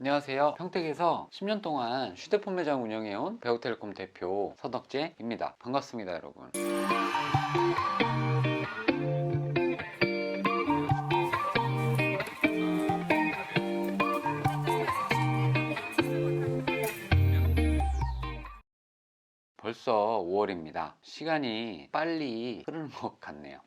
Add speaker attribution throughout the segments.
Speaker 1: 안녕하세요. 평택에서 10년 동안 휴대폰 매장 운영해온 배우텔레콤 대표 선덕재입니다. 반갑습니다, 여러분. 벌써 5월입니다. 시간이 빨리 흐르는 것 같네요.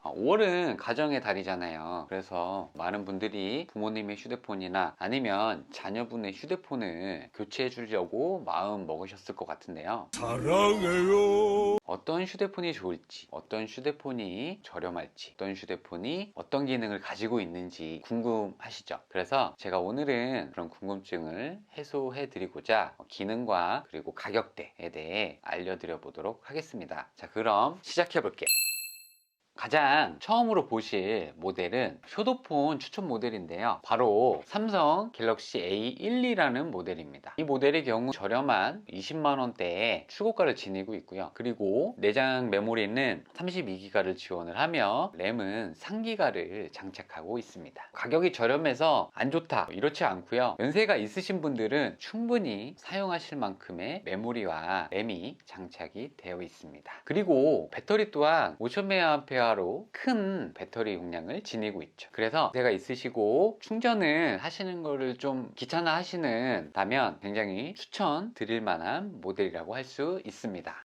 Speaker 1: 5월은 가정의 달이잖아요. 그래서 많은 분들이 부모님의 휴대폰이나 아니면 자녀분의 휴대폰을 교체해 주려고 마음 먹으셨을 것 같은데요. 사랑해요. 어떤 휴대폰이 좋을지, 어떤 휴대폰이 저렴할지, 어떤 휴대폰이 어떤 기능을 가지고 있는지 궁금하시죠? 그래서 제가 오늘은 그런 궁금증을 해소해 드리고자 기능과 그리고 가격대에 대해 알려드려 보도록 하겠습니다. 자, 그럼 시작해 볼게요. 가장 처음으로 보실 모델은 효도폰 추천 모델인데요, 바로 삼성 갤럭시 A12라는 모델입니다. 이 모델의 경우 저렴한 20만원대에 출고가를 지니고 있고요. 그리고 내장 메모리는 32기가를 지원을 하며 램은 3기가를 장착하고 있습니다. 가격이 저렴해서 안 좋다 이렇지 않고요, 연세가 있으신 분들은 충분히 사용하실 만큼의 메모리와 램이 장착이 되어 있습니다. 그리고 배터리 또한 5000mAh 로 큰 배터리 용량을 지니고 있죠. 그래서 제가 있으시고 충전을 하시는 거를 좀 귀찮아 하시는다면 굉장히 추천드릴 만한 모델이라고 할 수 있습니다.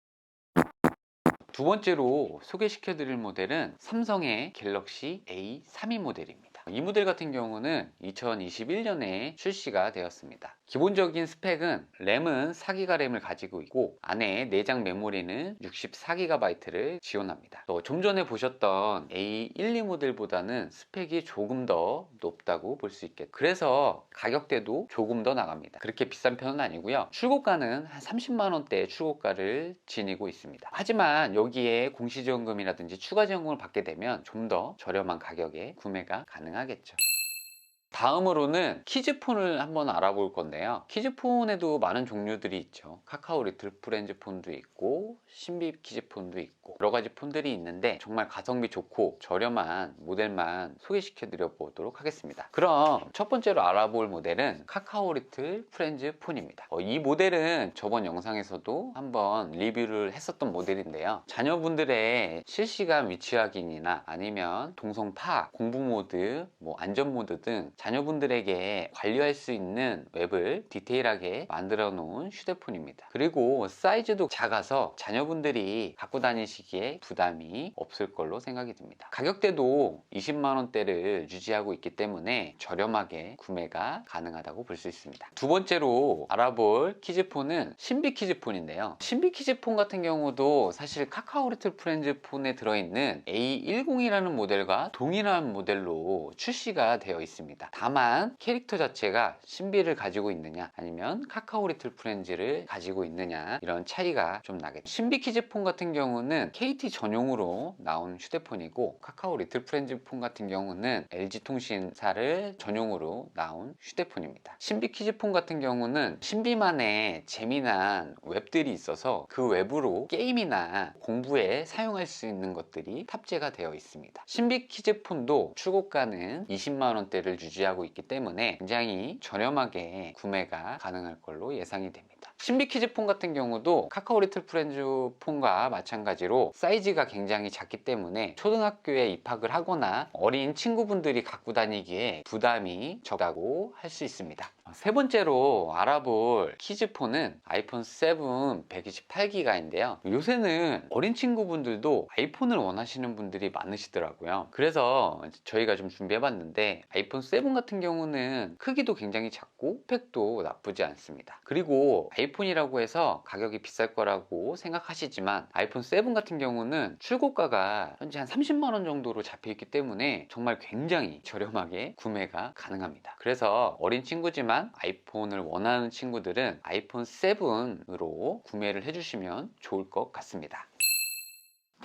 Speaker 1: 두 번째로 소개시켜 드릴 모델은 삼성의 갤럭시 A32 모델입니다. 이 모델 같은 경우는 2021년에 출시가 되었습니다. 기본적인 스펙은 램은 4기가 램을 가지고 있고 안에 내장 메모리는 64GB를 지원합니다. 또 좀 전에 보셨던 A12 모델보다는 스펙이 조금 더 높다고 볼 수 있겠죠. 그래서 가격대도 조금 더 나갑니다. 그렇게 비싼 편은 아니고요, 출고가는 한 30만원대 출고가를 지니고 있습니다. 하지만 여기에 공시지원금이라든지 추가 지원금을 받게 되면 좀 더 저렴한 가격에 구매가 가능하겠죠. 다음으로는 키즈폰을 한번 알아볼 건데요, 키즈폰에도 많은 종류들이 있죠. 카카오 리틀 프렌즈 폰도 있고 신비 키즈폰도 있고 여러 가지 폰들이 있는데 정말 가성비 좋고 저렴한 모델만 소개시켜 드려 보도록 하겠습니다. 그럼 첫 번째로 알아볼 모델은 카카오 리틀 프렌즈 폰입니다. 이 모델은 저번 영상에서도 한번 리뷰를 했었던 모델인데요, 자녀분들의 실시간 위치 확인이나 아니면 동선 파악, 공부 모드, 안전 모드 등 자녀분들에게 관리할 수 있는 웹을 디테일하게 만들어 놓은 휴대폰입니다. 그리고 사이즈도 작아서 자녀분들이 갖고 다니시기에 부담이 없을 걸로 생각이 듭니다. 가격대도 20만원대를 유지하고 있기 때문에 저렴하게 구매가 가능하다고 볼 수 있습니다. 두 번째로 알아볼 키즈폰은 신비 키즈폰인데요, 신비 키즈폰 같은 경우도 사실 카카오 리틀 프렌즈 폰에 들어있는 A10이라는 모델과 동일한 모델로 출시가 되어 있습니다. 다만 캐릭터 자체가 신비를 가지고 있느냐 아니면 카카오 리틀 프렌즈를 가지고 있느냐, 이런 차이가 좀 나겠죠. 신비 키즈폰 같은 경우는 KT 전용으로 나온 휴대폰이고 카카오 리틀 프렌즈 폰 같은 경우는 LG통신사를 전용으로 나온 휴대폰입니다. 신비 키즈폰 같은 경우는 신비만의 재미난 웹들이 있어서 그 웹으로 게임이나 공부에 사용할 수 있는 것들이 탑재가 되어 있습니다. 신비 키즈폰도 출고가는 20만원대를 유지하고 있기 때문에 굉장히 저렴하게 구매가 가능할 걸로 예상이 됩니다. 신비 키즈폰 같은 경우도 카카오 리틀 프렌즈 폰과 마찬가지로 사이즈가 굉장히 작기 때문에 초등학교에 입학을 하거나 어린 친구분들이 갖고 다니기에 부담이 적다고 할 수 있습니다. 세 번째로 알아볼 키즈폰은 아이폰 7 128기가인데요 요새는 어린 친구분들도 아이폰을 원하시는 분들이 많으시더라고요. 그래서 저희가 좀 준비해 봤는데 아이폰 7 같은 경우는 크기도 굉장히 작고 스펙도 나쁘지 않습니다. 그리고 아이폰이라고 해서 가격이 비쌀 거라고 생각하시지만 아이폰 7 같은 경우는 출고가가 현재 한 30만원 정도로 잡혀 있기 때문에 정말 굉장히 저렴하게 구매가 가능합니다. 그래서 어린 친구지만 아이폰을 원하는 친구들은 아이폰 7으로 구매를 해주시면 좋을 것 같습니다.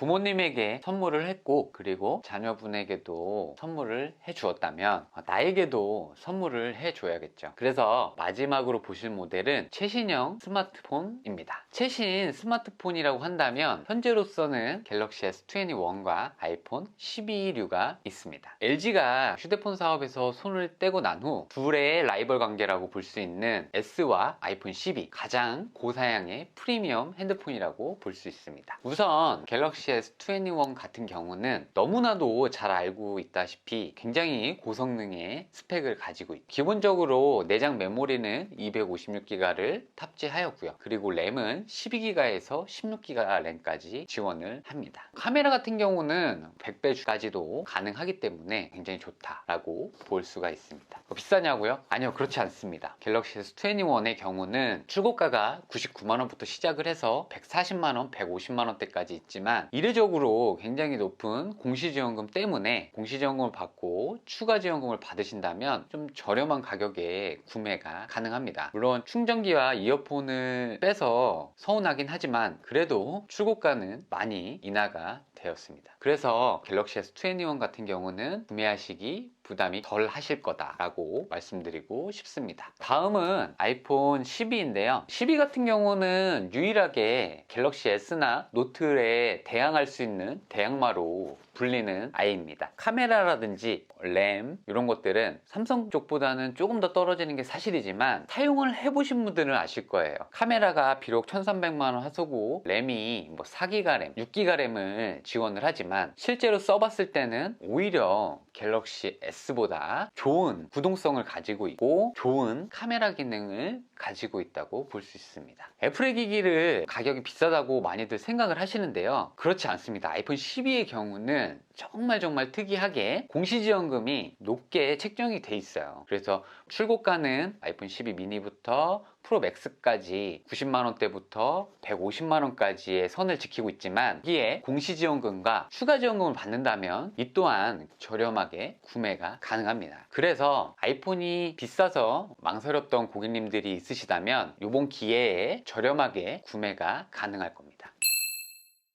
Speaker 1: 부모님에게 선물을 했고 그리고 자녀분에게도 선물을 해 주었다면 나에게도 선물을 해 줘야겠죠. 그래서 마지막으로 보실 모델은 최신형 스마트폰입니다. 최신 스마트폰이라고 한다면 현재로서는 갤럭시 S21과 아이폰 12류가 있습니다. LG가 휴대폰 사업에서 손을 떼고 난 후 둘의 라이벌 관계라고 볼 수 있는 S와 아이폰 12, 가장 고사양의 프리미엄 핸드폰이라고 볼 수 있습니다. 우선 갤럭시 S21 같은 경우는 너무나도 잘 알고 있다시피 굉장히 고성능의 스펙을 가지고 있고, 기본적으로 내장 메모리는 256기가를 탑재하였고요. 그리고 램은 12기가에서 16기가 램까지 지원을 합니다. 카메라 같은 경우는 100배까지도 가능하기 때문에 굉장히 좋다라고 볼 수가 있습니다. 비싸냐고요? 아니요, 그렇지 않습니다. 갤럭시 S21의 경우는 출고가가 99만원부터 시작을 해서 140만원, 150만원대까지 있지만 이례적으로 굉장히 높은 공시지원금 때문에 공시지원금을 받고 추가 지원금을 받으신다면 좀 저렴한 가격에 구매가 가능합니다. 물론 충전기와 이어폰을 빼서 서운하긴 하지만 그래도 출고가는 많이 인하가 되었습니다. 그래서 갤럭시 S21 같은 경우는 구매하시기 부담이 덜 하실 거다라고 말씀드리고 싶습니다. 다음은 아이폰 12인데요. 12 같은 경우는 유일하게 갤럭시 S나 노트에 대항할 수 있는 대항마로 불리는 아이입니다. 카메라라든지 램 이런 것들은 삼성 쪽보다는 조금 더 떨어지는 게 사실이지만 사용을 해보신 분들은 아실 거예요. 카메라가 비록 1300만원 하소고 램이 4기가 램, 6기가 램을 지원을 하지만 실제로 써봤을 때는 오히려 갤럭시 S보다 좋은 구동성을 가지고 있고 좋은 카메라 기능을 가지고 있다고 볼 수 있습니다. 애플의 기기를 가격이 비싸다고 많이들 생각을 하시는데요. 그렇지 않습니다. 아이폰 12의 경우는 정말 특이하게 공시지원금이 높게 책정이 돼 있어요. 그래서 출고가는 아이폰 12 미니부터 프로 맥스까지 90만원대부터 150만원까지의 선을 지키고 있지만 여기에 공시지원금과 추가 지원금을 받는다면 이 또한 저렴하게 구매가 가능합니다. 그래서 아이폰이 비싸서 망설였던 고객님들이 있으시다면 이번 기회에 저렴하게 구매가 가능할 겁니다.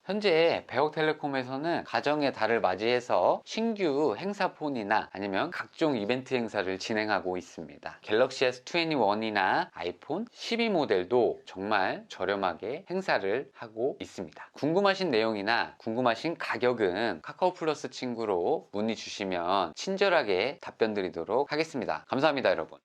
Speaker 1: 현재 배옥텔레콤에서는 가정의 달을 맞이해서 신규 행사폰이나 아니면 각종 이벤트 행사를 진행하고 있습니다. 갤럭시 S21이나 아이폰 12 모델도 정말 저렴하게 행사를 하고 있습니다. 궁금하신 내용이나 궁금하신 가격은 카카오 플러스 친구로 문의 주시면 친절하게 답변 드리도록 하겠습니다. 감사합니다, 여러분.